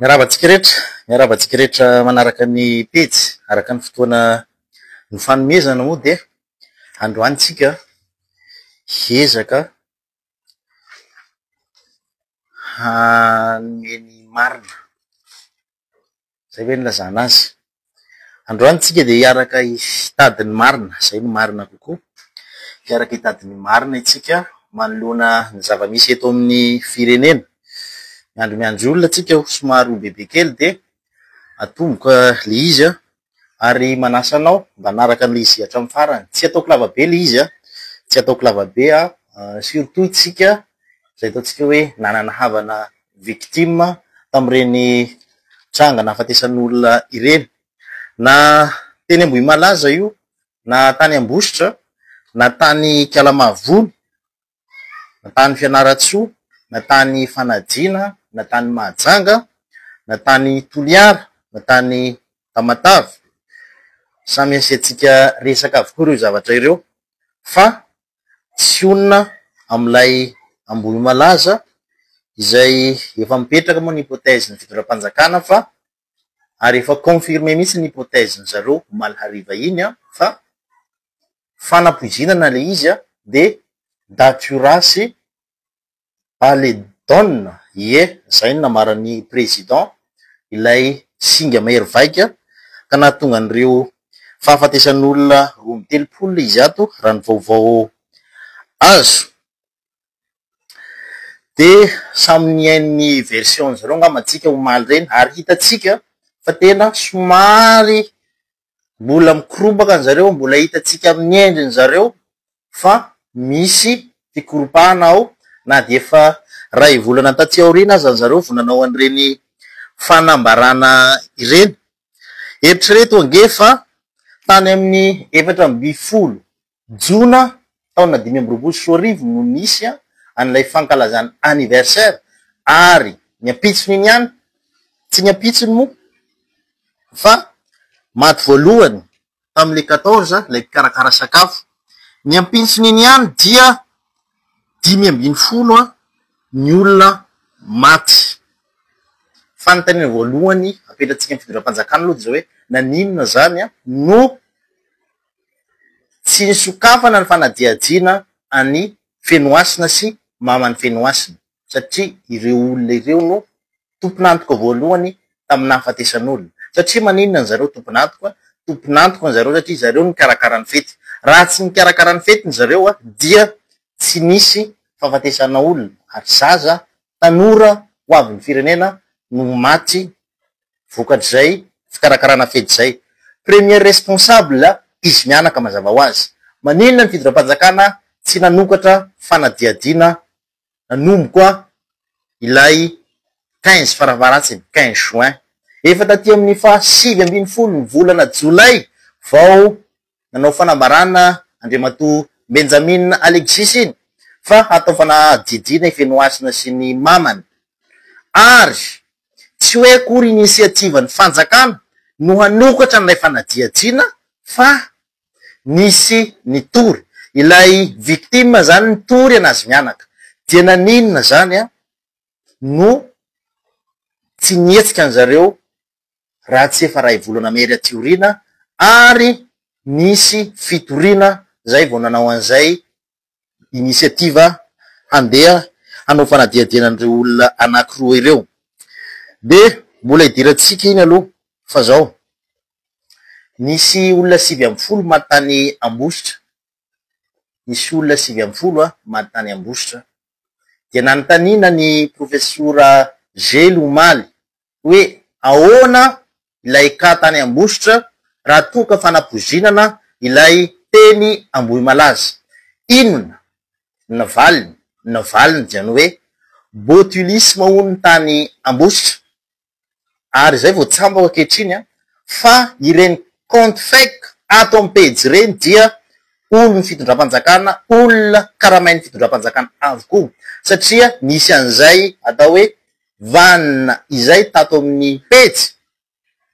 Miaravatsika rehetra manaraka ny pejy araka ny fotoana ny fanomezana moa dia androantsika hiezaka hanome marina zay hoe nilazana azy. Androantsika dia hiaraka hitady ny marina, zay no marina kokoa. Hiaraka hitady ny marina itsika manoloana ny zava-misy eto amin'ny firenena. Miandry olona tsika somary bebe kely dia atomboka le izy ary manasa anao mba naraka an'le izy hatramin'ny farany. Tsy ataoko lavabe le izy tsy ataoko lavabe surtout itsika zay ataontsika hoe nanana havana victime tamin'ireny tranga nahafatesan'olona ireny, na teny Ambohimalaza io, na tany Ambositra, na tany Kalamavony, na tany Fianaratsoa, na tany Fanadina, na tany Mahajanga, na tany Toliara, na tany Tamatavy. Samy asiantsika resaka avokoa ireo zavatra ireo, fa tsy onona amin'ilay Ambohimalaza izay efa mipetraka moa ny hypothèse ny fitondram-panjakana, fa ary efa confirmé mihitsy ny hypothèse ny zareo omaly hariva iny fa fanampoizinana le izy de daturasy paledonna zay no namaran'ny président ilay singa mahery vaika ka nahatonga an'ireo fahafatesan'olona 13 izy ato raha ny vaovao azo. De samy niain'ny version zareo ngamatsika omaly reny, ary hitatsika fa tena somary mbola mikorobaka ny zareo, mbola hitatsika amin'ny endriny zareo fa misy fikoropahana ao, na de efa ray volana taty aoriana aza ny zareo vao nanao an'ireny fanambarana ireny. Eritrereto angefa tany amin'ny 14 Jona taona 2024 no nisy an'ilay fankalazana anniversaire, ary ny ampitsony iny ihany tsy ny ampitsony moa fa maty voalohany tamin'le 14 ilay mpikarakara sakafo. Ny ampitsony iny ihany dia 5 ny olona maty. Fanontaniana voalohany apetratsika ny fitondram-panjakana aloha zao hoe naninona zany no tsy nisokafana ny fanadiadiana any fenoasina sy maman'ny fenoasina, satria ireo olona ireo no tomponantoka voalohany tamin'ny nahafatesan'olona. Satria maninona ny zareo tomponantoka ny zareo satria zareo ny karakaran'ny fety. Raha tsy nikarakara ny fety ny zareo dia tsy nisy fahafatesana olona, ary zaza tanora ho avin'ny firenena no maty vokatr'izay fikarakarana fety zay. Premier responsable izy mianaka mazava ho azy. Maninona ny fitondram-panjakana tsy nanokatra fanadiadiana nanomboka ilay 15 faravaratsiny 15 juin, efa taty amin'ny fa 7 ny volana jolay vao nanao fanambarana Andriamatoa Benjamin Alexis iny fa atao fanadidina fenoasina sy ny mamany. Ary tsy hoe akory inisiativany fanjakana no hanokatra n'ilay fanadiadiana, fa nisy nitory ilay victime zany nitory anazy mianaka. Dia naninona zany no tsy nietsika ny zareo raha tsy efa ray volana mery aty oriana, ary nisy fitoriana zay vao nanao an'izay inisiativa handeha hanao fanadiadiana an'ireo olona anankiroa ireo. De mbola hidirantsika iny aloha fa zao nisy olona 20 maty tany Ambositra, nisy olona 20 maty tany Ambositra. Dia nanontaniana ny profesora Gely omaly hoe ahoana ilay ka tany Ambositra raha toka fanampoizinana ilay teny Ambohimalaza. Inona navaliny diany hoe botulisme hono tany Ambositra. Ary zay vao tsambako ankehitriny fa ireny compte fake ato amin'ny pejy ireny dia olony fitondram-panjakana, olona karamain'ny fitondram-panjakana avokoa, satria nisy an'izay atao hoe vanina izay tato amin'ny pejy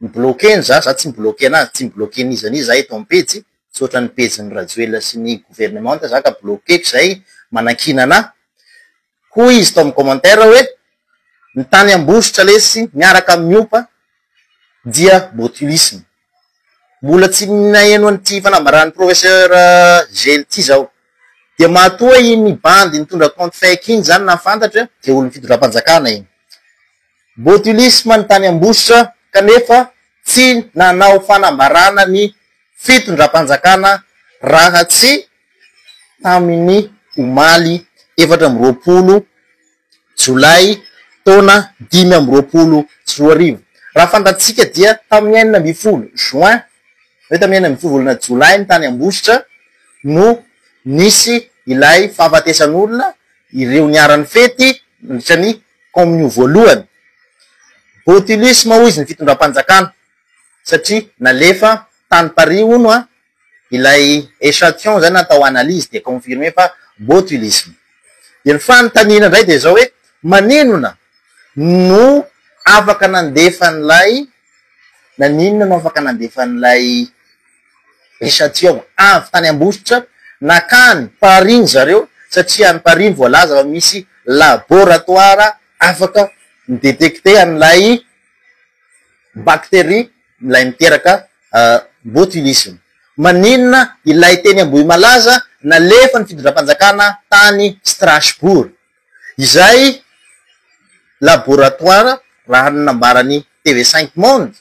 mibloqueny za tsy mibloqué anazy, tsy mibloqué nizany za eto amin'ny pejy, tsy ohatra ny pejy ny Rajoelina sy ny gouvernement za ka bloquéko zay manankina ana. Hoy izy tao amin'ny commentaire hoe ny tany ambositra lesy miaraka miopa dia botulisme. Mbola tsy naeno an'ity fanambaran'ny professeur Gel ty zao. Dia matoa iny bandy nitondra compte fake iny zany nafantatra dia olo fitondram-panjakana iny. Botulisme ny tany ambositra kanefa tsy nanao fanambarana ny fitondram-panjakana raha tsy tamin'ny omaly 2020 Jolay taona 2020. Raha fantatsika dia tamin'ny 9 Juin, hoe tamin'ny 9 volana Jolay ny tany ambositra no nisy ilay fahafatesan'olona ireo niaran'ny fety nitran'ny communio voalohany. Botulisme hoy izy ny fitondram-panjakana satria nalefa tany Paris no ilay échantillon zany natao analyse dia confirmé fa botulisme. Dia ny fanontaniana indray dia zao hoe maninona no afaka nandefan'ilay naninona no afaka nandefan'ilay échantillon avy tany ambositra nakany Paris zareo satria any Paris voalaza fa misy laboratoire afaka midétecter an'ilay bactérie ilay miteraka botulisme. Maninona ilay teny ambohy malaza nalefa ny fitondram-panjakana tany Strasbourg. Izay laboratoire raha nambarany TV5 Monde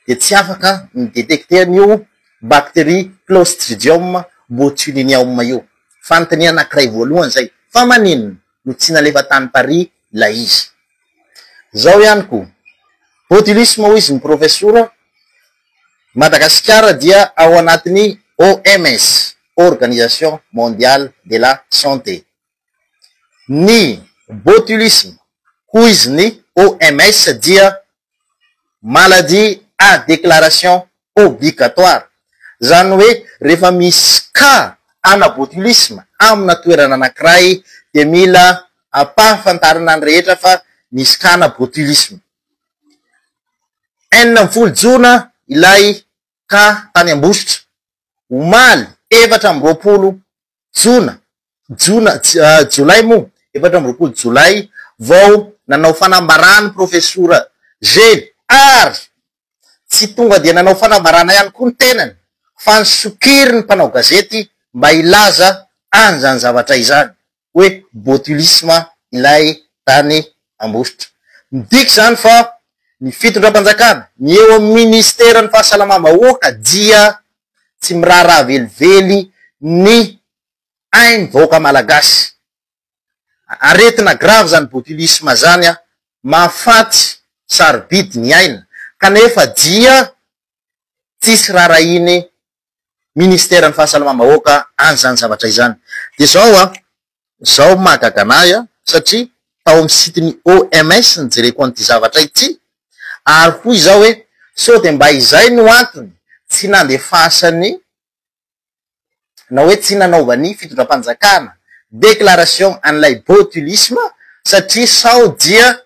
dia tsy afaka midétecter an'io bactérie Clostridium botulinum io. Fanontaniana anankiray voalohany zay. Fa maninona no tsy nalefa tany Paris ilay izy? Zao ihany koa. Botulisme hoy izy ny professeur Madagasikara dia ao anatin'ny OMS, Organisation Mondiale de la Santé. Ny botulisme hoy izy ny OMS dia maladie à déclaration obligatoire. Zany hoe rehefa misy cas ana botulisme amina toerana anankiray dia mila ampahafantarana ny rehetra fa misy cas ana botulisme. 9 Jona ilay cas tany ambositra. Omaly 20 Jolay mo 20 Jolay vao nanao fanambarana professeur Gel ary tsy tonga dia nanao fanambarana ihany koa ny tenany fa nisokiry ny mpanao gazety mba ilaza an'izany zavatra izany hoe botulisme ilay tany ambositra. Midika zany fa ny fitondram-panjakana ny eo amin'ny ministera ny fahasalamam-bahoaka dia tsy miraharaha velively ny ainy vahoaka malagasy. Aretina grave zany botulisme zany mahafaty sarobidy ny aina kanefa dia tsisy raharainy ministera ny fahasalamam-bahoaka an'izany zavatra izany. Dia zao mahagaganay satria tao amin'ny sitiny OMS nijereko an'ity zavatra ity ary koa izao hoe sao dia mba izay no antony tsy nandefasany na hoe tsy nanaovany fitondram-panjakana déclaration an'ilay botulisme satria sao dia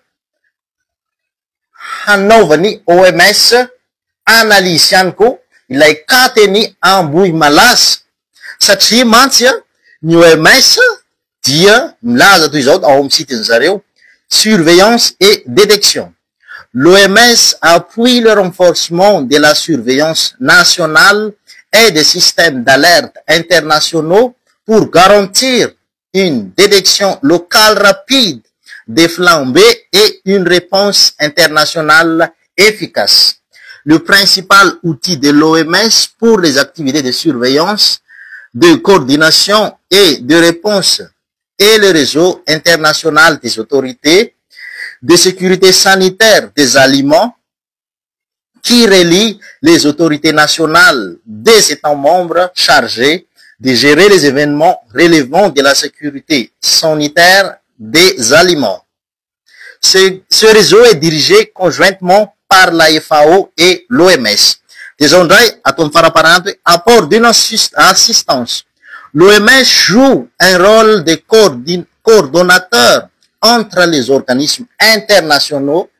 hanaovany OMS analyse ihany koa ilay kateny ambohy malaza satria mantsy ny OMS dia milaza toy izao ao amin'ny sitiny zareo surveillance et détection. L'OMS appuie le renforcement de la surveillance nationale et des systèmes d'alerte internationaux pour garantir une détection locale rapide des flambées et une réponse internationale efficace. Le principal outil de l'OMS pour les activités de surveillance, de coordination et de réponse est le réseau international des autorités de sécurité sanitaire des aliments qui relie les autorités nationales des États membres chargés de gérer les événements relevant de la sécurité sanitaire des aliments. Ce réseau est dirigé conjointement par la FAO et l'OMS. Des ondrais, à ton apport d'une assistance. L'OMS joue un rôle de coordonnateur entre les organismes internationaux,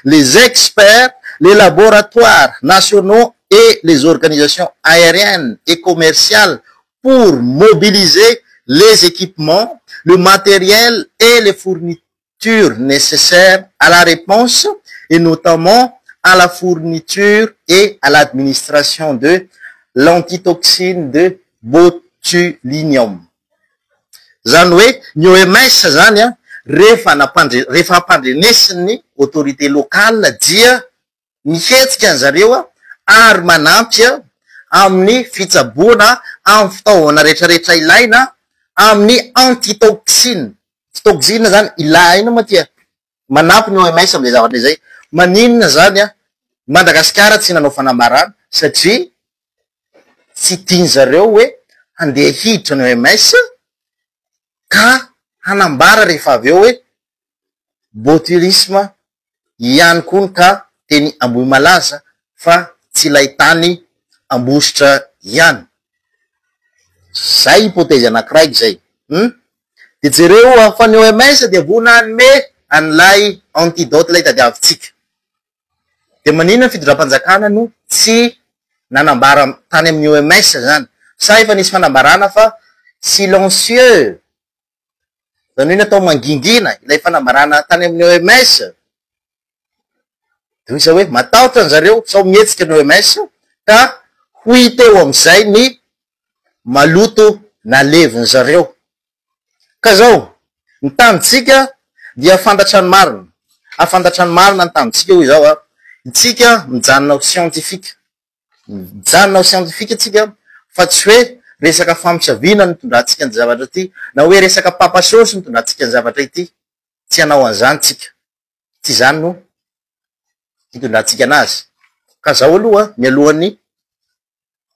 les experts, les laboratoires nationaux et les organisations aériennes et commerciales pour mobiliser les équipements, le matériel et les fournitures infrastructures nécessaires à la réponse et notamment à la fourniture et à l'administration de l'antitoxine de botulinum. Zany hoe ny OMS zany a rehefa ampandrenesiny autorité locale dia mihetsika an'zareo a ary manampy amin'ny fitsaboana amin'ny fitaovana rehetrarehetra ilaina amin'ny antitoxine. Toxine zany ilaina matia manampy ny OMS am'le zavatra izay. Maninona zany a Madagasikara tsy nanao fanamarana satria tsy tiany zareo hoe handeha hiditra ny OMS ka hanambara rehefa avy eo hoe botulisme ihany koa ka teny ambohy malaza fa tsy ilay tany ambositra ihany. Zay hypothèse anakiraiky zay. De jereo fa ny OMS dia vona anome an'ilay antidote lay tadiavintsika. De maninona fitondram-panjakana no tsy nanambara tany amin'ny OMS zany. Sa efa nisy fanambarana fa silencieux. Zany hoe natao mangingina ilay fanambarana tany amin'ny OMS. De isa hoe matahotra an'zareo sao mihetsika ny OMS ka hoy teo am'izay ny maloto nalevony zareo. Ka zao ny tanitsika dia fantatrany marina. Afantatrany marina ny tanitsika hoy zao itsika mijanona scientifique. Mijanona ao scientifique tsika fa tsy hoe resaka fampisaviana ny tondratsika ny zavatra ty na hoe resaka papasosy ny tondratsika ny zavatra ity. Tsy hanao an'izany tsika. Tsy zany no hitondratsika anazy. Ka zao aloha mialohan'ny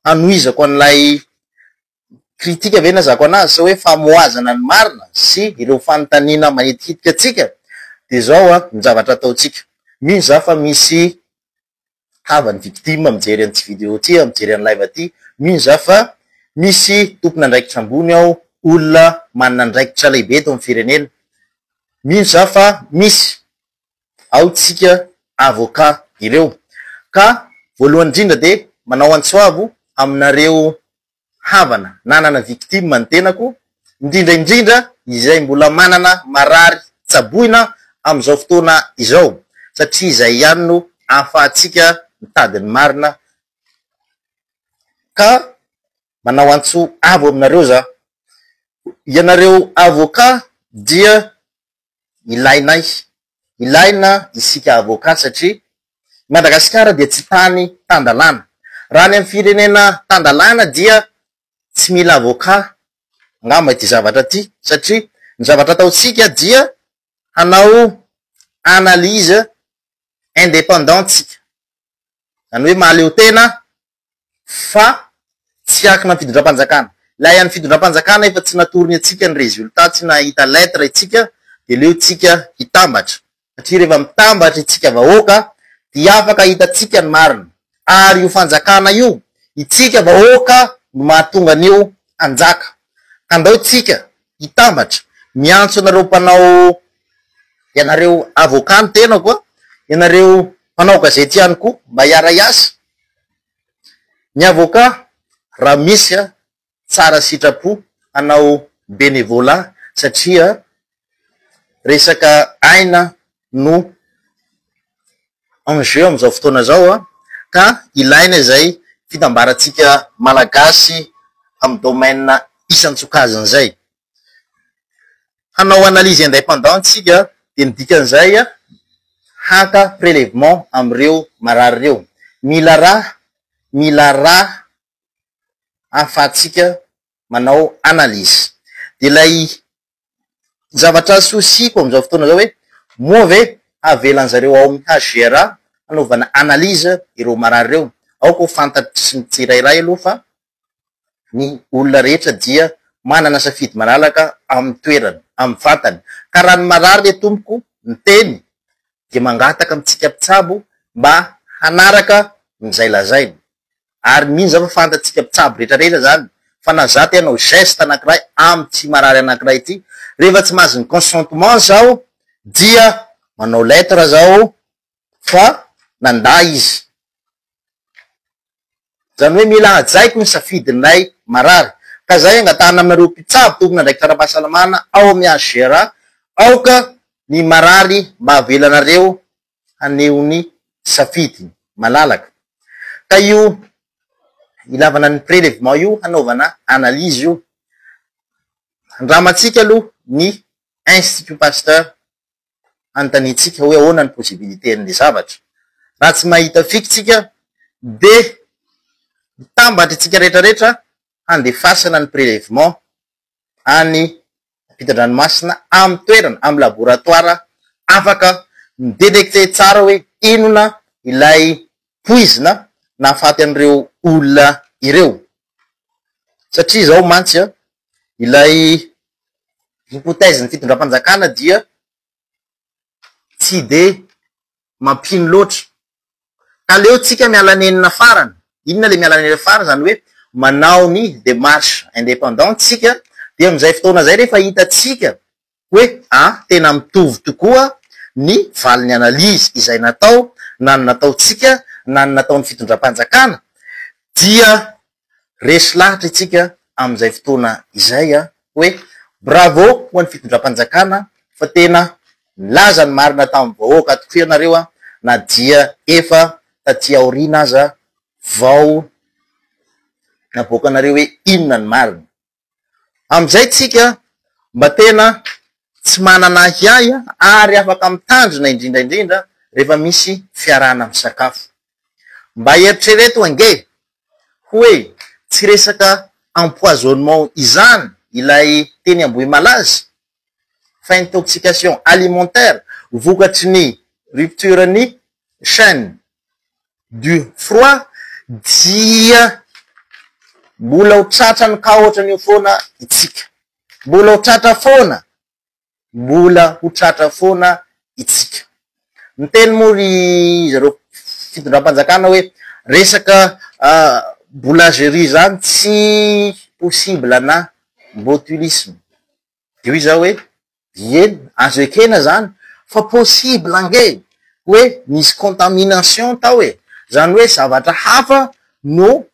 anoizako an'ilay kritika ve nazako anazy sa hoe famoazana ny marina sy ireo fanontaniana manetikitika atsika de zao ny zavatra ataotsika. Mino za fa misy havany victime mijery an'ty video ty mijery an'ny live ty. Mino za fa misy tompona andraikitra ambony ao, olona manana andraikitra lehibe eto amin'ny firenena. Mino za fa misy ao tsika avocat ireo. Ka voalohany indrindra de manao antsoavo aminareo havana nanana victime ny tenako, indrindra izay mbola manana marary tsaboina am'izao fotoana izao satria izay ihany no ahafahantsika mitady ny marina. Ka manao antso avo aminareo za. Ianareo avocat dia ilaina isika avocat satria Madagasikara dia tsy tany tandalana. Raha ny amin'ny firenena tandalana dia tsy mila avocat ngamba ity zavatra ty satria ny zavatra ataotsika dia hanao analyse indépendante tsika. Zany hoe mahaleo tena fa tsy akina ny fitondram-panjakana. Lay an'ny fitondram-panjakana efa tsy natorony atsika ny resultat, tsy nahita lettre itsika de leo tsika hitambatra. Satria rehefa mitambatra itsika vahoaka dia afaka hitatsika ny marina. Ary io fanjakana io itsika vahoaka no mahatonga an'io anjaka. Andao itsika hitambatra miantso anareo mpanao, ianareo avocat ny tenako ianareo mpanao gazety ihany koa mba hiara hiasa. Ny avocat raha misy tsara sitrapo anao bénévolat satria resaka aina no enjeu am'izao fotoana zao ka ilaina izay fitambarantsika malagasy amin'ny domaine isan-tsokajiny zay. Hanao analyse indépendante tsika de ny dikan'izay haka prélèvement am'ireo marary reo. Mila raha ahafahantsika manao analyse. De lay zavatra sosiko am'izao fotoana zao hoe moa ve avelan'zareo ao amin'ny HGRA hanaovana analyse ireo marary reo. Aoko fantatry ny tsirairay aloha fa ny olona rehetra dia manana safidy malalaka amin'ny toerany, amin'ny vatany. Ka raha ny marary le tompoko ny teny de mangataka amitsika mpitsabo mba hanaraka mizay lazainy. Ary mino za fa fantatsika mpitsabo rehetrarehetra zany fa na za te hanao geste anakiray amin'ny tsy marary anakiray ity, rehefa tsy mahazo ny consentement zao dia manao lettre zao fa nanda izy. Zany hoe mila hajaiko ny safidinay marary. Ka zay angatahana aminareo mpitsabo tompona ndraiky tara-pahasalamana ao amin'ny HGRA aoka ny marary mba avelanareo haneony safity malalaka. Ka io ilavana ny prélèvement io hanaovana analyse io. Andramatsika aloha ny Institut Pasteur antanitsika hoe ahoana ny possibilité an'le zavatra. Raha tsy mahita fikitsika de tambatra itsika rehetrarehetra handefasana ny prélèvement any fitondranomasina amin'ny toerana, amin'ny laboratoire afaka midetecte tsara hoe inona ilay poizina nahafaty an'ireo olona ireo. Satria zao mantsy ilay hypothèse ny fitondram-panjakana dia tsy de mampino loatra. Ka leo tsika mialanenina farany. Inona le mialanenina farany? Zany hoe manao ny démarche indépendante tsika, de am'izay fotoana zay rehefa hitatsika hoe tena mitovy tokoa ny valin'ny analyse izay natao, na ny nataotsika, na ny nataon'ny fitondram-panjakana, dia resy lahatra itsika am'izay fotoana izay hoe bravo ho an'ny fitondram-panjakana fa tena laza ny marina tamin'ny vahoaka tokoa ianareo na dia efa taty aorina aza vao naboakanareo hoe inona ny marina. Am'izay tsika mba tena tsy manana hiay ary afaka mitandrina indrindraindrindra rehefa misy fiarahana misakafo. Mba eritrereto ange hoe tsy resaka empoisonnement izany ilay teny amboe malaza fa intoxication alimentaire vokatry ny rupture ny chaîne du froid dia mbola ho tratrany ka ohatran'io foana itsika, mbola ho tratra foana, mbola ho tratra foana itsika. Ny teny moa ry zareo fitondram-panjakana hoe resaka boulangerie zany tsy possible na botulisme. Io izao hoe eny azo ekena zany fa possible ange hoe misy contamination tao e, zany hoe zavatra hafa no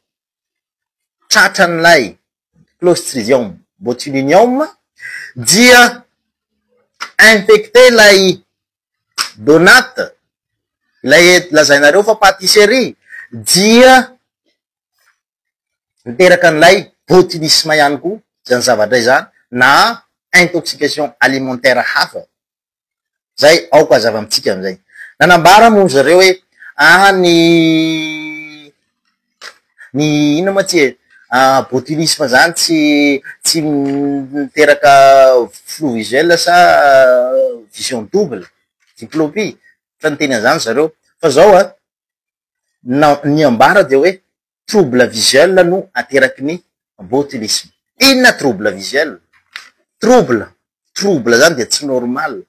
tratran'ilay clostridium botulinum dia infecté lay donate ilay lazainareo fa pâtisserie dia miteraka an'ilay botulisme ihany koa zany zavatra izany na intoxication alimentaire hafa. Zay aoka zava-mitsika am'izay. Nanambara moa zareo hoe ny ina ma tsy botulisme zany tsy miteraka flou visuel sa vision double, diplopie, fa ny teny zany zareo. Fa zao ny ambara de hoe trouble visuel no ateraky ny botulisme. Inona trouble visuel? Trouble zany de tsy normal.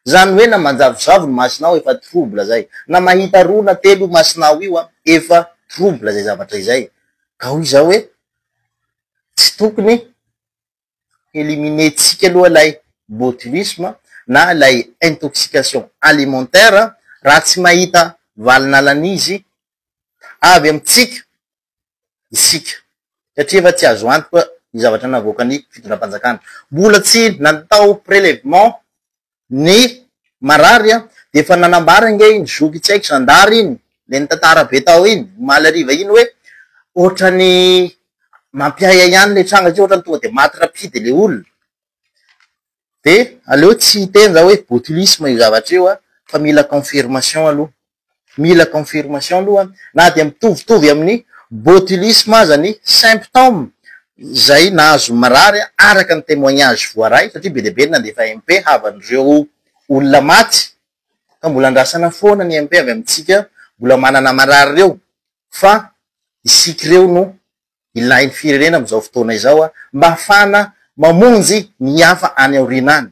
Zany hoe na manjavozavo ny masinao efa trouble zay, na mahita roa na telo masinao io efa trouble zay zavatra izay. Ka hoy zao hoe tsy tokony éliminetsika aloha lay botulisme na lay intoxication alimentaire raha tsy mahita valin'alan'izy avy amitsika isika, satria efa tsy azo antoka ny zavatra navoakany fitondram-panjakana. Mbola tsy natao prélèvement ny marary de efa nanambara nge ny zoky tsy haiko zandary iny le ny tantara be tao iny maly ariva iny hoe ohatrany mampiaya ihany le tranga tsy ohatrany tonga de maty rapide le olona. De aleo tsy teny zao hoe botulisme io zavatra io fa mila confirmation aloha, mila confirmation aloha na de mitovitovy amin'ny botulisme aza ny symptôme zay nahazo marary araka ny témoignage voaray, satria be deabe nandefa MP havan'ireo olona maty ka mbola andrasana foana ny MP avy amitsika mbola manana marary reo, fa isika reo no ilain'ny firenena am'izao fotoana izao mba hafana mamonjy ny hafa any aorinany.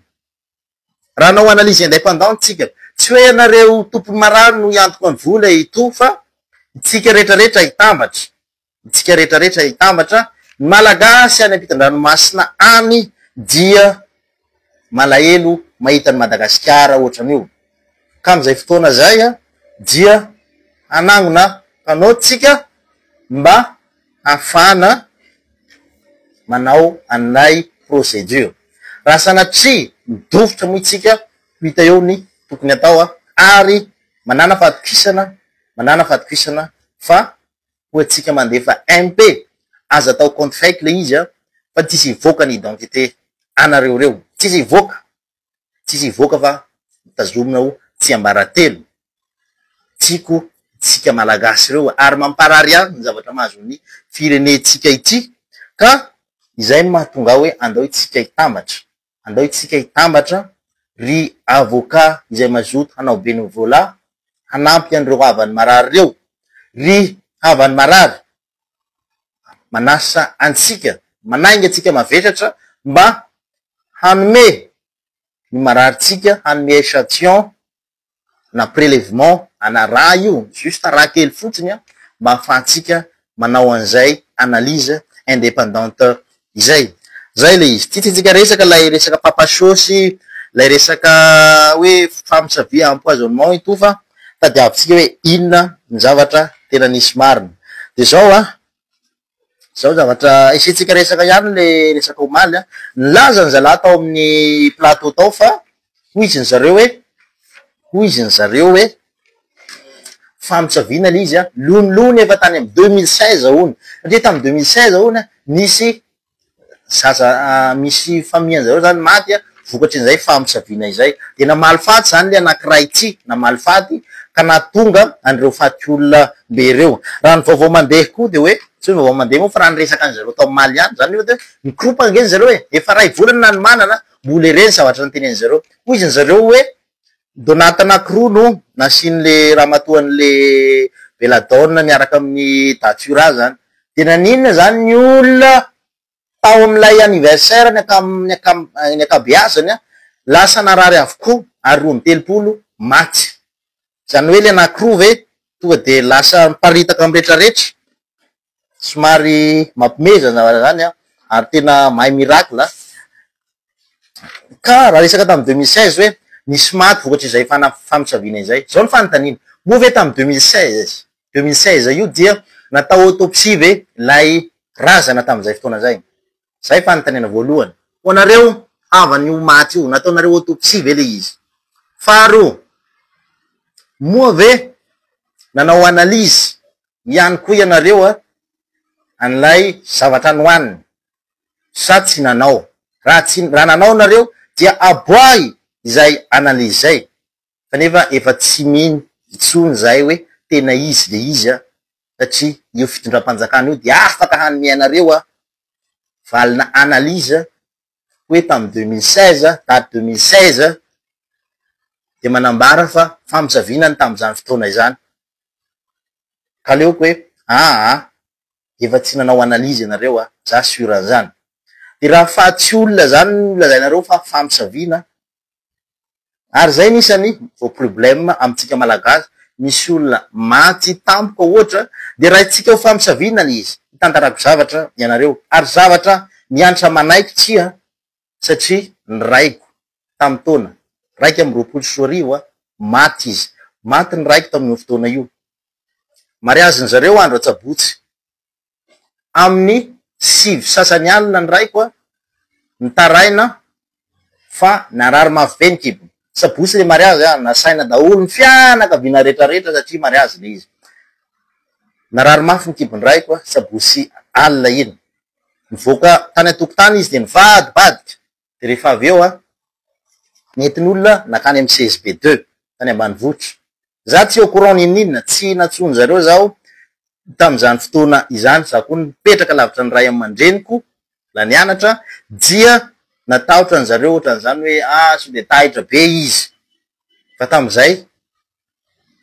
Raha nao analyse indépendante tsika, tsy hoe ianareo tompo marary no iantoka ny vola ito, fa itsika rehetrarehetra hitambatra, itsika rehetrarehetra hitambatra. Ny malagasy any ampitondranomasina any dia malahelo mahita ny Madagasikara ohatran'io. Ka am'izay fotoana zay dia anangona mpanao tsika mba hafana manao anay procédure. Raha sanatria midofotra moa itsika hita eo ny tokony atao ary manana fatokisana fa hoantsika mandefa MP aza atao compte fake le izy fa tsisy hivoaka ny identité anareo reo, tsisy hivoaka fa tazomina ho tsy ambaratelo tsiko tsika malagasy reo ary mamparary any ny zavatra mahazo ny firenetsika ity ka izay no mahatonga hoe andao itsika hitambatra ry avocat izay mazoto hanao bénévolat hanampy an'ireo havany marary reo, ry havany marary manasa antsika manainga antsika mavetratra mba hanome ny mararitsika, hanome échantillon na prélèvement ana raha io juste raha kely fotsiny mba ahafahantsika manao an'izay analyse indépendante izay le izy tsitsika resaka lay resaka papasosy lay resaka hoe famosavia empoisonnement ito fa tadiavintsika hoe inona ny zavatra tena nisy marina de zao zavatra isitsika resaka ihany le resaka omaly nilaza ny zalahy tao amin'ny plateau tao fa hoy izy ny zareo hoe famotsaviana le izy lonilony efa tany amin'ny 2016 ony satria tamin'ny 2016 ony nisy misy famiany zareo zany maty vokatry n'izay famotsaviana izay de namaly faty zany le anankiray ity namaly faty ka natonga an'ireo faty olona be reo raha ny vaovao mandeha koa de hoe tsy hoe vaovao mandeha moa fa raha nyresaka any zareo tao maly any zany hoe mikropa angeny zareo hoe efa ray volana na ny manana mbola ireny zavatra nyteneny zareo hoy izy ny zareo hoe donata anankiroa no nasin'le ramatoan'le beladonna miaraka amin'ny datura zany tena ninona zany ny olona tao amin'ilay anniversaire ny akabeazany lasa narary avokoa ary 13 maty zany hoe le anankiroa ve tonga de lasa miparitaka amretraretra somary mampimeza zavatra zany ary tena mahay miracle ka raha resaka tamin'ny 2016 hoe nisy maty vokatry izay famotsaviana izay zao ny fanontaniana moa ve tamin'ny 2016 io dia natao autopsie ve lay razana tamin'izay fotoana zay fanontaniana voalohany ho anareo havan'io maty io nataonareo autopsie ve le izy faharoa moa ve nanao analyse ihany koa ianareo an'ilay zavatra nohaniny sa tsy nanao raha nanao nareo dia aboay izay analyse zay kanefa efa tsy miny itsony zay hoe tena izy le izy satria io fitondram-panjakana io de afaka hanome anareo valina analyse hoe tamin'ny 2016 daty 2016 de manambara fa famotsaviana tamin'izany fotoana izany ka leoko hoe efa tsy nanao analyse ianareo za sura zany de raha fatsy olona zany lazainareo fa famotsaviana ary zay nisany vo problème amintsika malagasy misy olona maty tampoka ohatra de raha itsika ho famotsaviana le izy hitantarako zavatra ianareo ary zavatra mianatra manaikitsia satria ny raiko tamin'ny taona raiky amin'ny 20 maty izy maty ny raiko tamin'io fotoana io mariazy ny zareo andro atsabotsy amin'ny 5 sasany alina ny raiko nitaraina fa narary mafy be ny kibony sabotsy le mariazy nasaina daholo ny fianakaviana rehetrarehetra satria mariazy le izy narary mafy ny kibony raiko sabotsy alina iny nivoaka tany antokotany izy de nivadibadika de rehefa avy eo nentin'olona nakany amin'ny CSB2 tany ambanivohitra za tsy au courant ninina tsy natsony zareo zaho tamin'izany fotoana izany za koa nipetraka lavitra ny ray aman-dreniko la nianatra dia natahotra ny zareo ohatran'izany hoe so de tahitra be izy fa tamin'izay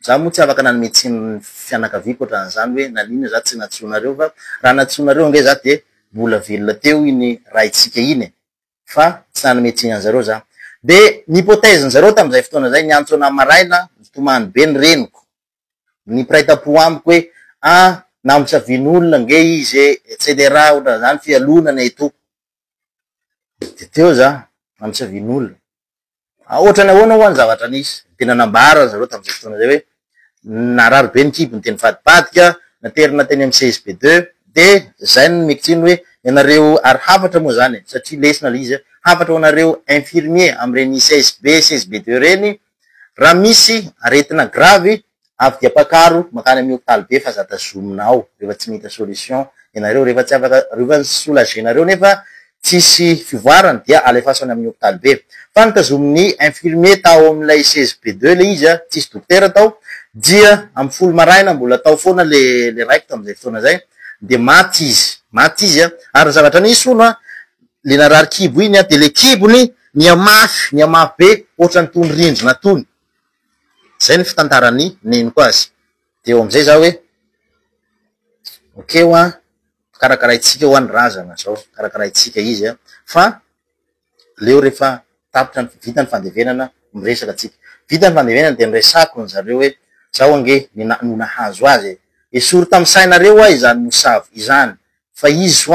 za moa tsy afaka nanome tsiny fianakaviako ohatran'izany hoe naninona za tsy natsonareo fa raha natsonareo nge za de mbola velona teo iny raitsika iny fa tsy nanome tsiny an'zareo za de ny hypothèse ny zareo tamin'izay fotoana zay niantso ana maraina tomany be ny reniko ny piraitapo amiko hoe namotsavian'olona nge izy etc ohatran'izany fialonana eto de teo za namotsavian'olona ohatrany ahoana ho any zavatra nisy tena nambara zareo tamin'izay fotoana zay hoe narary be ny kibony teny vadibadika naterina teny amin'ny CSB2 de zay no mikitsiny hoe ianareo ary hafatra moa zany satria lesina le izy hafatra anareo infirmier am'ireny CSB CSB2 reny raha misy aretina gravy avy dia pakaro makany amin'ny hôpitaly be fa zatazominao rehefa tsy mita solution ianareo rehefa tsy afaka rehefa soulagenareo nefa tsisy fivoarana dia alefasany amin'ny hôpitaly be fa nitazomin'ny infirmier tao amin'ilay CSB2 le izy tsisy dokotera tao dia amin'ny folo maraina mbola tao foana le raiky tam'izay fotoana zay de maty izy ary zavatra nisy ono le narary kibo iny de le kibony niamafy be ohatrany tony rindrina tony zay ny fitantarany neny koa azy de eo am'izay zao hoe okeo karakaraitsika ho any razana zao karakaraitsika izy fa leo rehefa tapitra vita ny fandevenana miresaka atsika vita ny fandevenana de miresako ny zareo hoe zao ange no nahazo azy esory tamy sainareo izany mosavy izany fa izy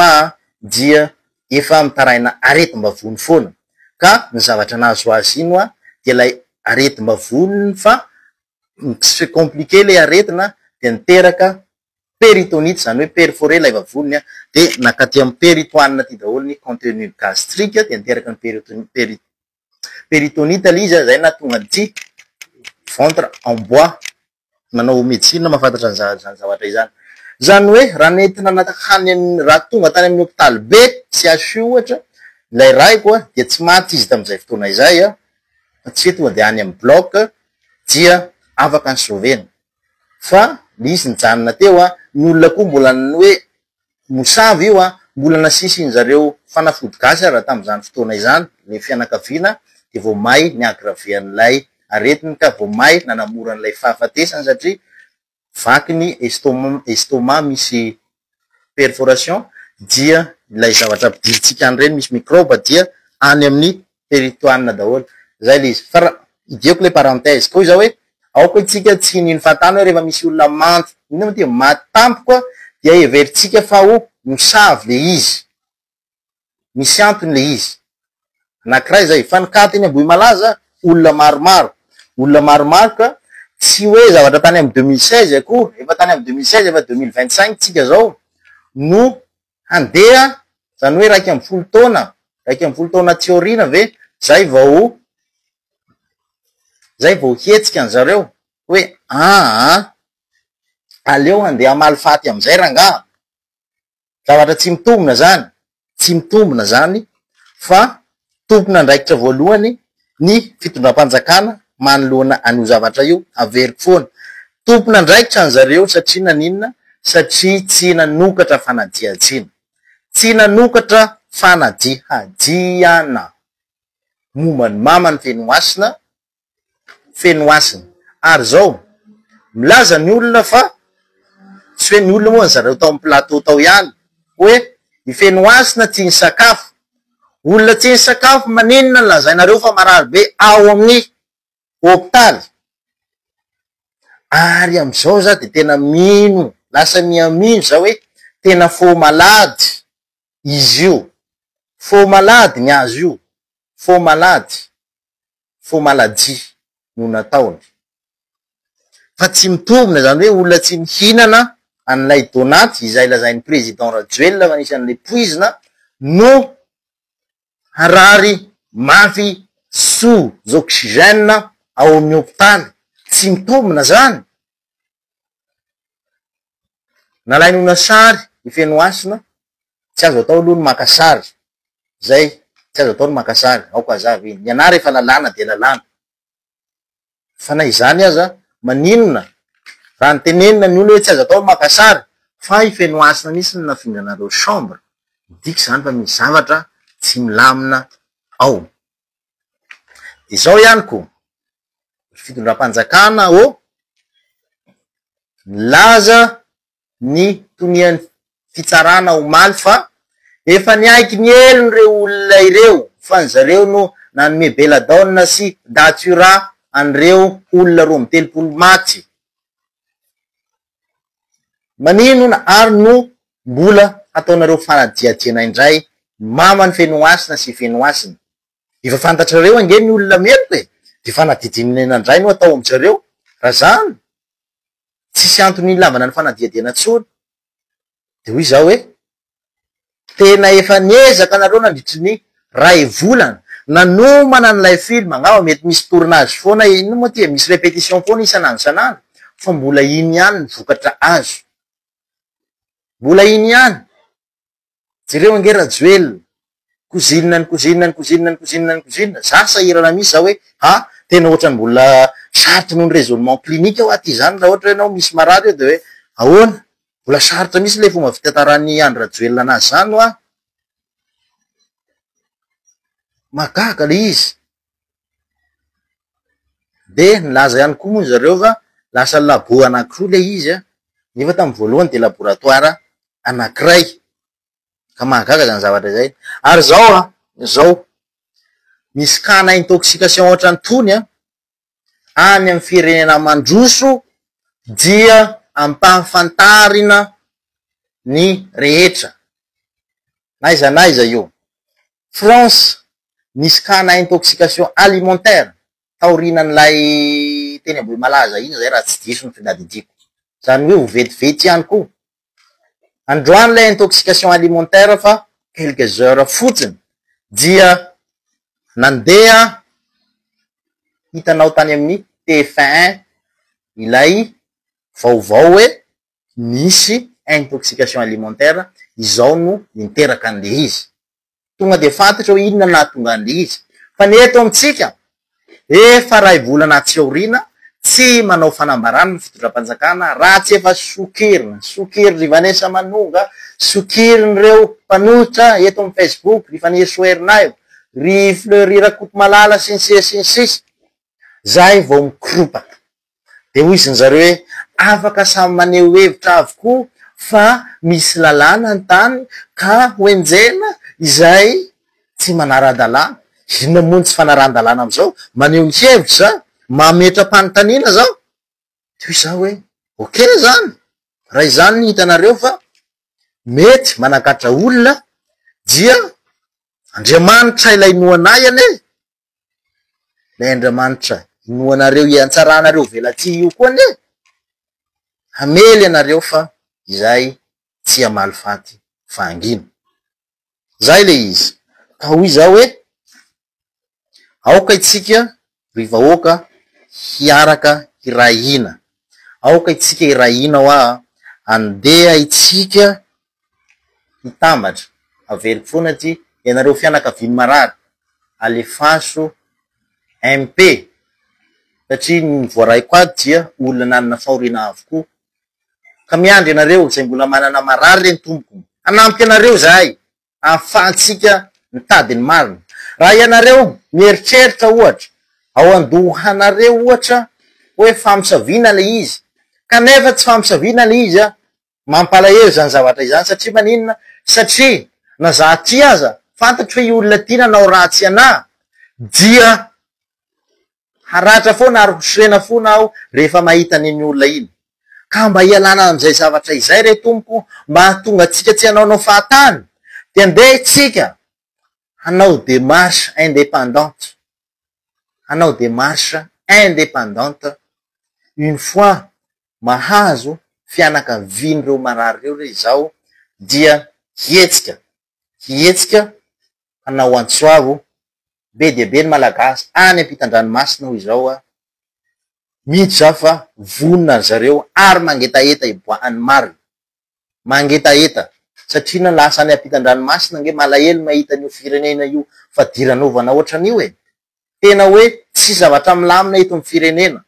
dia efa mitaraina areti-mbavony foana ka ny zavatra nahazo azy ino de lay areti-mbavony fa tsy compliqué le aretina de niteraka péritonite zany hoe perforé lay vavony de nakaty amin'ny péritoine ty daholo ny contenu gastrique de niteraka ny péritonite le izy zay na tonga ty ventre en bois manao médecine mahafantatra zany zavatra izany zany hoe raha nentina natahany raha tonga tany amin'ny hôpitaly be sy asio ohatra lay raiko de tsy maty izy tam'izay fotoana izay tsy tonga de any amin'ny bloc dia afaka ny sauvena fa misy nijanona teo ny olona koa mbola ny hoe mosavy io mbola nasisy zareo fanafody gasy raha tam'izany fotoana izany le fianakaviana de vao may ny agravean'ilay aretiny ka vao may nanamoran'ilay fahafatesany satria vaky ny estomac misy perforation dia ilay zavatra ampidiritsika any reny misy microbe dia any amin'ny péritoine daholo zay le izy fa idioko le parenthèse koa zao hoe aoko itsika tsy niny fatany hoe rehefa misy olona manty ino ty matampoka dia everitsika fa mosavy le izy misy antony le izy anankiray zay fa nikaty iny ambohy malaza olona maromaro ka tsy hoe zavatra tany amin'ny 2016 akory efa tany amin'ny 2016 efa 2025 tsika zao no handeha zany hoe raiky amin'ny folo taona tiorina ve zay vao hetsika an'zareo hoe aleo handeha amalifaty am'izay ranga zavatra tsy mitombona zany fa tompona ndraikitra voalohany ny fitondram-panjakana manoloana an'io zavatra io averiko foana tompona ndraikitra an'zareo satria naninona satria tsy nanokatra fanadihajiana tsy nanokatra fanadihadiana mombany mamany fenoasina ary zao milaza ny olona fa tsy hoe ny olona moa zareo tao amin'ny plateau tao ihany hoe ny fenoasina tsy ny sakafo olona tsy ny sakafo maninona ny lazainareo fa marary be ao amin'ny hôpitaly ary am'izao za de tena mino lasa miamino za hoe tena faux malady izy io faux malady ny azy io faux maladie no nataony fa tsy mitombona zany hoe olona tsy mihinana an'ilay donaty izay lazain'ny président Rajoel fa anisan'le poizina no harary mafy sous oxygène ao amin'ny hôpitaly tsy mitombona zany nalainona sary ifenoasina tsy azo atao aloha ny makasary zay tsy azo atao ny makasary aoko azavy iny ianary efa lalàna de lalàna fa na izany aza maninona raha nytenenina ny olo hoe tsy azo atao ny makasary fa ifenoasina misy ny nafindranareo chambre diky zany fa misy zavatra tsy milamina ao de zao ihany ko fitondram-panjakana milaza ny toniany fitsarana omaly fa efa niaiky ny elony reo olona ireo fa ny zareo no nanome beladaona sy datura an'ireo olona 23 maty maninona ary no mbola ataonareo fanadiadiana indray mamany fenoasina sy fenoasina efa fantatrareo ange ny olona meloka de fanadidinina indray no atao am'jareo raha zany tsisy antony lavana ny fanadiadiana tsony de hoy zao hoe tena efa niezaka nareo nandritry ny ray volana nanomana an'ilay film angamba mety misy tournage foana ino moa ty misy répétition foana isan'andro isan'andro fa mbola iny ihany ny vokatra azo, mbola iny ihany. Jereo angera joel kozinina zasa irana misy za hoe tena ohatrany mbola sarotry noho ny raisonnement clinique ao aty zany raha ohatra ianao misy marary eo de hoe ahoana mbola sarotra misy le fomba fitantarany andra joel anazy zany a magaga le izy. De nilaza ihany koa moa zareo fa lasa labo anankiroa le izy a nefa tamin'ny voalohany de laboratoire anankiray ka mahagaga zany zavatra zay. Ary zao misy kana intoxication ohatra ny tony any amin'ny firenena mandroso dia ampahafantarina ny rehetra naiza naiza io. France nisy kana intoxication alimentaire taorinan'ilay teny amboe malaza iny zay raha tsy diso ny finadidiko zany hoe ho vetivety ihany koa. Androany lay intoxication alimentaire fa quelques heures fotsiny dia nandeha hitanao tany amin'ny TF1 ilay vaovao hoe nisy intoxication alimentaire izao no niteraka an'le izy, tonga de fantatra hoe inona nahatonga an'le izy. Fa ny eto amitsika efa ray volana tsy aorina tsy manao fanambarana ny fitondram-panjakana raha tsy efa sokiry rivanesa manonga, sokirin' reo mpanotra eto amin'ny Facebook, ry fanesoerinaio, ry fleury rakoto malala sinsisy zay vao mikropaka. De ho iziny zareo hoe afaka samy maneho hevitra avokoa fa misy lalàna ny tany ka hoenjena izay tsy manara-dalàna. Inona moa tsy fanarahana-dalàna am'izao? Maneho hevitra mametra-panontaniana zao. Toy zao hoe okay zany raha izany ny hitanareo fa mety manakatra olona dia Andriamanitra ilay inoanay ane, lay Andriamanitra inoanareo iantsaranareo velatsy io koa ane, hamely anareo fa izay tsy amalifaty fangina. Zay le izy. Ka hoy zao hoe aoka itsika ry vahoaka hiaraka hirahina, aoka itsika hirahina hoa andeha itsika hitambatra aveliko foana ty ianareo fianakaviany marary alefaso MP satria ny voaraiko ato dia olona nanana fahoriana avokoa ka miandry ianareo zay mbola manana marary reny tompoko hanampy ianareo zahay ahafahantsika mitady ny marina. Raha ianareo mieritreritra ohatra ao andohanareo ohatra hoe famisaviana le izy kanefa tsy famisaviana le izy mampalahelo zany zavatra izany satria maninona, satria na zatria aza fantatry hoe olona ty nanao ratsy ana dia haratra foana ary hosorena foana aho rehefa mahita an'iny olona iny. Ka mba hialana am'izay zavatra izay re tompoko mba hahatonga atsika tsy hanaonao fahatany de andeha itsika hanao démarche indépendante, hanao démarche indépendante une fois mahazo fianakavian'ireo marary reo re zao dia hietsika hanao antsoavo be dia be ny malagasy any ampitan-dranomasina hoy zao miditra za fa vonina zareo ary mangetaeta iboahany marina, mangetaeta satria na lasa any ampitan-dranomasina nge malahelo mahita an'io firenena io fa diranovana ohatran'io tena hoe tsy zavatra milamina eto amin'ny firenena.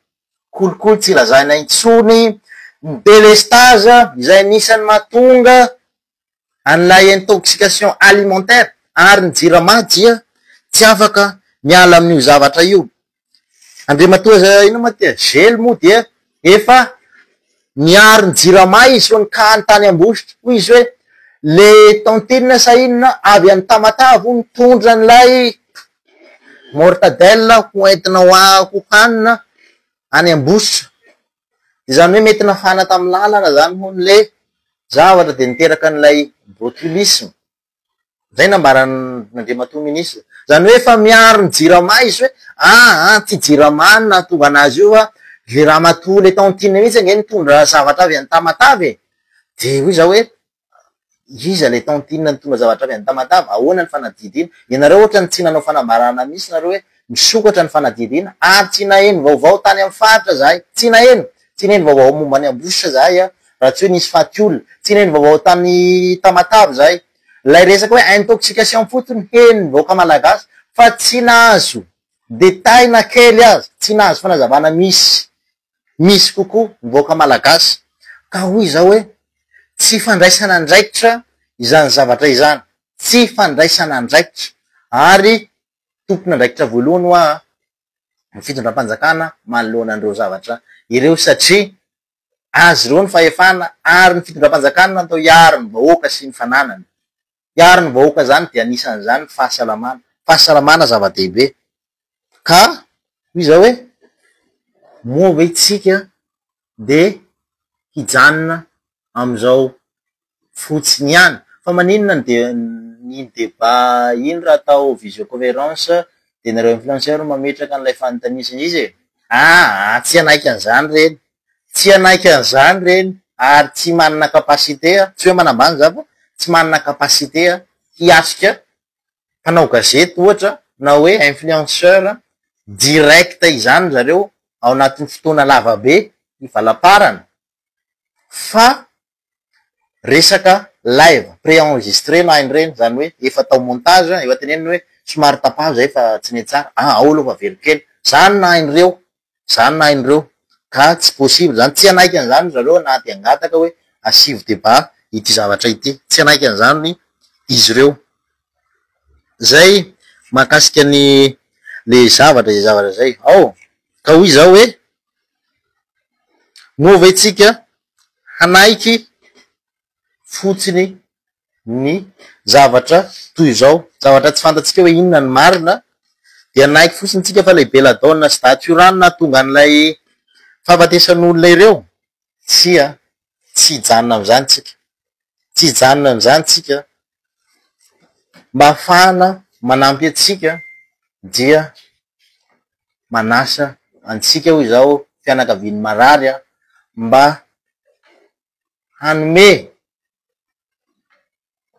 Kolikoly tsy lazana intsony délestage izay nisany mahatonga an'ilay intoxication alimentaire ary ny jirama dia tsy afaka miala amin'io zavatra io. Andriamatoa ino ma tia gely moa dia efa miary ny jirama izy ho ny ka ny tany ambositra hoy izy hoe le tontine sa inona avy any Tamatavo mitondra an'ilay mortadelle ho entina hohanina any ambositra. Izany hoe mety nafana tamin'ny lalana zany ho le zavatra de niteraka an'ilay botulisme. Zay nambaran'Andriamatoa minisitra. Zany hoe efa miaro ny jirama izy hoe ty jirama no nahatonga anazy io le raha matoa le tontine mihitsy nge nitondra zavatra avy any Tamatave. De hoy zao hoe iza le tantinina ny tonga zavatra avy any tamatava, ahoana ny fanadidina, ianareo ohatra ny tsy nanao fanambarana misy nareo hoe misokatra ny fanadidina, ary tsy naheno vaovao tany amin'ny faritra zahay, tsy naheno vaovao momba ny ambositra zahay raha tsy hoe nisy faty olona, tsy naheno vaovao tany tamatava zahay, lay resaka hoe intoxication fotsiny heny vaoka malagasy, fa tsy nahazo détail na kely azy, tsy nahazo fanazavana misy kokoa vaoka malagasy, ka hoy zao hoe tsy fandraisana andraikitra izany zavatra izany, tsy fandraisana andraikitra, ary tompony andraikitra voalohany hoa ny fitondram-panjakana manoloana an'ireo zavatra ireo, satria azy ireo ny fahefana, ary ny fitondram-panjakana natao hiaro ny vahoaka sy ny fananany. Hiaro ny vahoaka zany dia anisan'izany fahasalamana zava-dehibe, ka hoy zao hoe mova itsika de hijanona am'izao fotsiny ihany, fa maninona ny débat iny raha atao visioconférence de nareo influenceur mametraka an'ilay fanontaniana izy tsy anaiky an'izany reny, tsy anaiky an'izany reny, ary tsy manana capacité, tsy hoe manambany za fa tsy manana capacité hiasika mpanao gazety ohatra na hoe influenceur direct izany zareo ao anatin'ny fotoana lavabe ivalaparana, fa resaka live pré-enregistré na hainy reny, zany hoe efa atao montage, efa teneniny hoe somary tapaho zay fa tsy ne tsara, ao aloha fa very kely, zany na hain'ireo, ka tsy possible zany, tsy anaiky an'izany zareo anaty angataka hoe asivo débat ity zavatra ity, tsy anaiky an'izany izy ireo. Zay mahakasika ny le zavatra zay ka hoy zao hoe mova itsika hanaiky fotsiny ny zavatra toy zao, zavatra tsy fantatsika hoe inona ny marina, de anaiky fotsiny tsika fa lehibe ladonna sy daturanina tonga an'ilay fahafatesan'olona ireo, tsy hijanona am'izany tsika, mba hafahana manampy atsika dia manasa antsika hoy zao fianakaviany marary mba hanome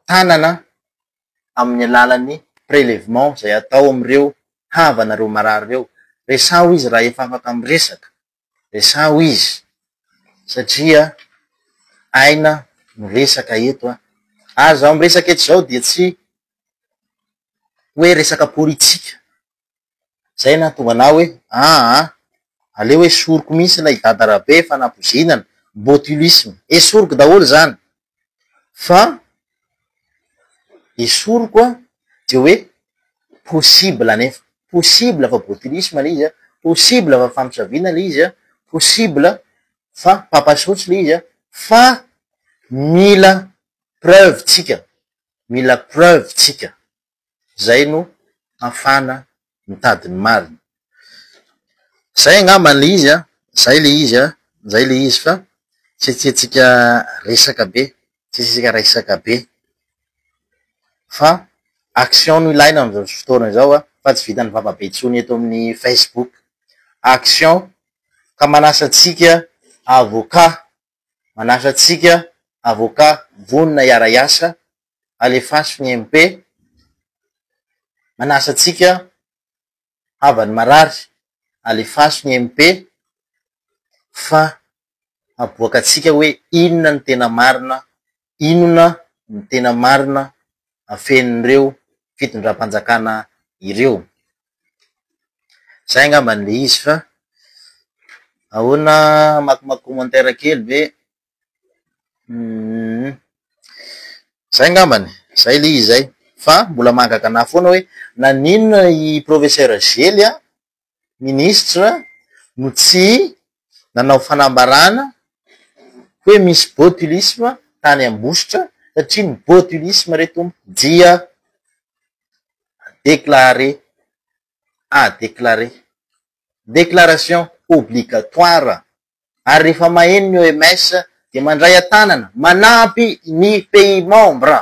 tanana amin'ny alalan'ny prélèvement zay atao am'ireo havanareo marary reo. Resaho izy raha efa afaka miresaka, resaho izy satria aina miresaka eto ary zaho miresaka eto zao dia tsy hoe resaka politika zay na tonga na hoe aleo hoe soroko mihitsy ilay dadarabe fanampoizinana, botulisme, esoroko daholo zany, fa esoroko de hoe possible anefa, possible fa botulisme le izy possible fa fampisaviana le izy possible fa papasotsy le izy fa mila preuve tsika, zay no afana mitady ny marina. Zay angamba le izy zay le izy fa tsy tsika resaka be, fa action no ilaina am'izao fotoana zao fa tsy vitany vavabe tsony eto amin'ny Facebook, action, ka manasa atsika avocat vonona iara-iasa alefaso ny MP, manasa atsika havany marary alefaso ny MP, fa aboaka atsika hoe inona ny tena marina afenin'ireo fitondram-panjakana ireo. Zay angamba le izy, fa ahoana makimaky commentaire kely ve zay angambany, zay le izy zay, fa mbola mahagaga ana foana hoe naninona i professeur Gely ministre no tsy nanao fanambarana hoe misy botulisme tany ambositra, satria ny botulisme reto dia déclaration obligatoire, ary rehefa maheno ny OMS de mandray antanana manampy ny pays membre,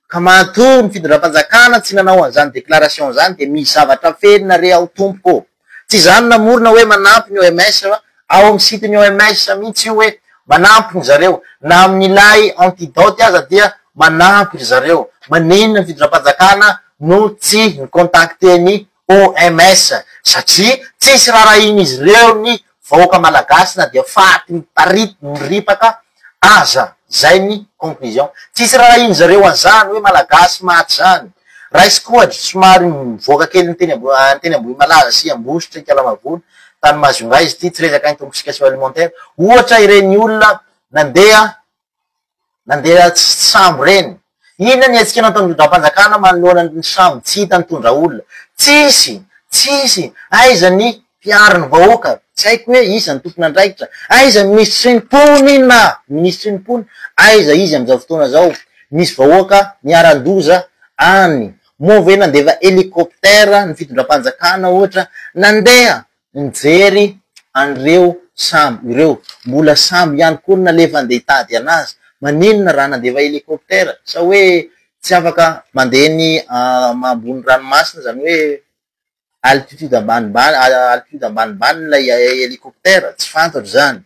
ka matoa ny fitondram-panjakana tsy nanao an'izany déclaration zany de misy zavatra felina re ao tompoko, tsy zany namorona hoe manampy ny OMS ao amin'ny site ny OMS mihitsy hoe manampy ny zareo na amin'n'ilay antidote aza dia manampy ry zareo. Maninona ny fitondram-panjakana no tsy ny contacte ny OMS satria tsisy raharainy izy reo ny vahoaka malagasy na dia faty miparity miripaka aza. Zay ny conclusion. Tsisy raharainy zareo azany hoe malagasy maty zany. Raisy kohatry somary mivoaka kely ny teny ambohy malaza sy ambositra ikalamavony tany mazonga izy ty tsy resaka intoxication alimentaire. Ohatra ireny olona nandeha sambo reny. Inona ny atsika natao fitondram-panjakana manoloana ny sambo tsy hita nitondra olona. Tsisy aiza ny mpiariny vahoaka, tsy haiko hoe iza ny tompony andraikitra, aiza ministry ny pony na ministry ny pony, aiza izy am'izao fotoana zao. Misy vahoaka niaran-doza any move nandeva helicoptera ny fitondram-panjakana ohatra nandeha nijery an'ireo sambo ireo, mbola sambo ihany koa nalefa andeha hitady anazy. Maninona raha nandeva helicoptera sa hoe tsy afaka mandehany mambony ranomasina zany hoe altitude ambanimbany lay helicoptera, tsy fantatro zany.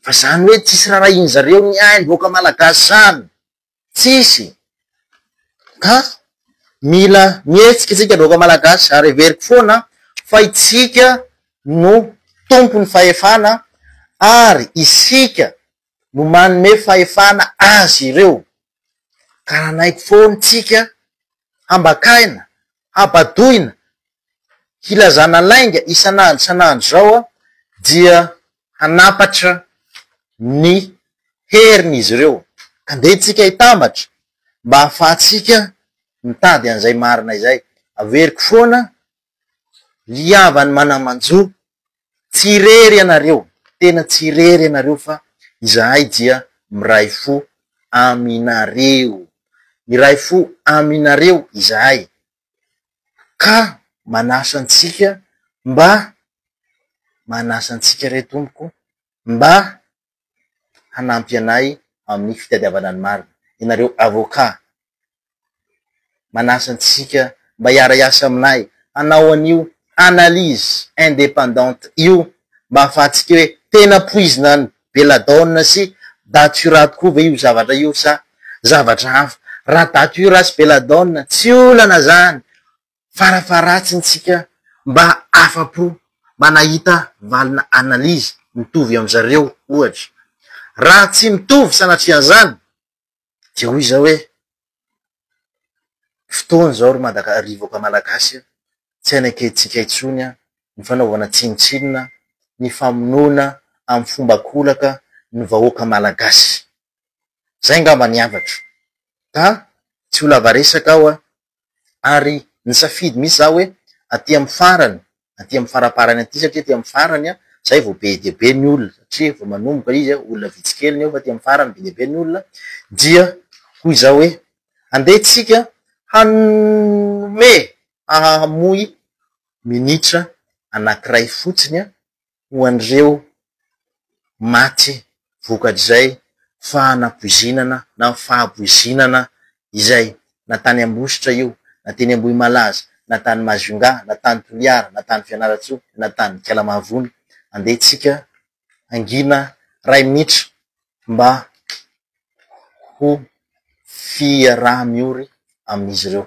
Fa zany hoe tsisy raha iny zareo ny ainy voaka malagasy zany, tsisy. Ka mila mietsika tsika voaka malagasy ary everiko foana fa itsika no tompony fahefana ary isika no manome fahefana azy ireo. Ka naiky foana tsika hambakaina, hampadoina, hilazana lainga isanandro zao dia hanapatra ny heriny izy ireo. Ka nde tsika hitambatra mba hahafahatsika mitady an'izay marina izay. Averiko foana liavany manamanjo, tsy rery anareo, tena tsy rery anareo fa izahay dia miray fo aminareo, miray fo aminareo izahay. Ka manasantsika re tompoko mba hanampy anay amin'ny fitadiavana ny marina. Inareo avocat manasantsika mba hiara-iasa aminay hanao an'io analyse indépendante io mba ahafahantsika hoe tena poizinany belladonna sy datura koa ve io zavatra io sa zavatra hafa. Raha datura sy belladonna tsy olana zany, farafaratsiny tsika mba afapo manahita valina analyse mitovy am'zareo ohatra. Raha tsy mitovy sanatria zany dia hoy zao hoe fotoana zao ry voaka malagasy tsy anakehtsika itsony ny fanaovana tsinitsinina, ny famonoana amin'ny fomba kolaka ny vahoaka malagasy. Zay ngamba niavatro. Ka tsy ho lava resaka aho ary nisafidy misy zaho hoe aty amin'ny farany, aty amin'ny faraparany aty satria aty amin'ny farany zay vao be dia be ny olona satria vao manomboka izy olona vitsikely ny eo fa aty amin'ny farany be dia be ny olona. Dia hoy zao hoe andehitsika hanome hamoy minitra anankiray fotsiny ho an'ireo maty vokatr'izay fanampoizinana na fahampoizinana izay na tany ambositra io, na teny ambohy malaza, na tany mazonga, na tany toliara, na tany fianaratsoa, na tany kalamavony. Andehitsika angina ray minitra mba ho fiaraha miory amin'izy ireo.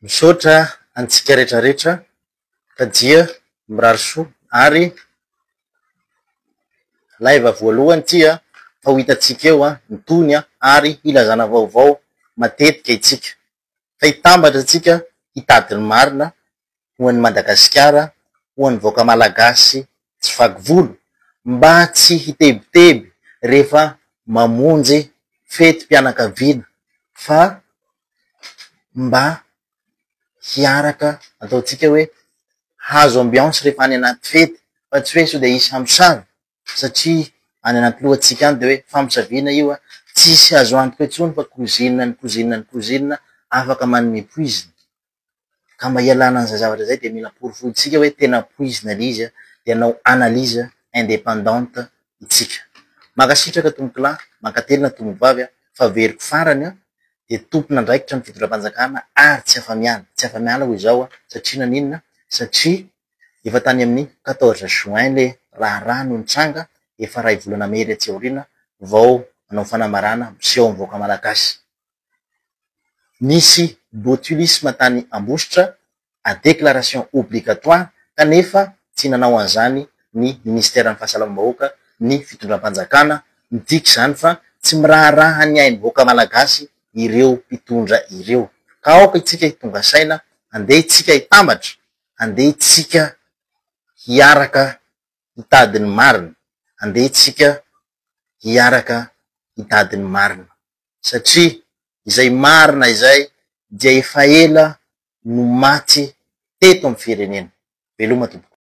Misaotra antsika rehetrarehetra ka dia mirary soa ary live voalohany tia fa ho hitatsika eo nytony ary ilazana vaovao matetika itsika fa hitambatra atsika hitady ny marina ho an'ny Madagasikara, ho an'ny vahoaka malagasy tsy vaky-volo, mba tsy hitebiteby rehefa mamonjy fetim-pianakaviana fa mba hiaraka ataotsika hoe hazo ambiance rehefa any anaty fety fa tsy hoe sode isy hamosavy satria any anaty lohatsika any de hoe famosaviana io tsisy azo antoka intsony fa kozinina afaka manome poizina ka mba hialana an'izay zavatra zay de mila porofotsika hoe tena poizina lizy de anao analyse indépendante itsika. Makasitraka tombokilay, makatelina tombovavy fa veriko farany de tompona andraikitra ny fitondram-panjakana ary tsy afa-miala ho izao satria naninona satria efa tany amin'ny 14 juin le raha no nitsanga efa ray volana mery atsy aorina vao anao fanamarana miseho amin'ny vahoaka malagasy. Nisy botulisme tany Ambositra a déclaration obligatoire kanefa tsy nanao an'izany ny ministère ny fahasalamam-bahoaka ny fitondram-panjakana midika izany fa tsy miraharaha ny ain'ny vahoaka malagasy ireo mpitondra ireo ka aoka itsika hitonga saina andeha itsika hitambatra, andeha itsika hiaraka hitady ny marina, andeha itsika hiaraka hitady ny marina satria izay marina izay dia efa ela no maty teto amin'ny firenena. Veloma tompoko.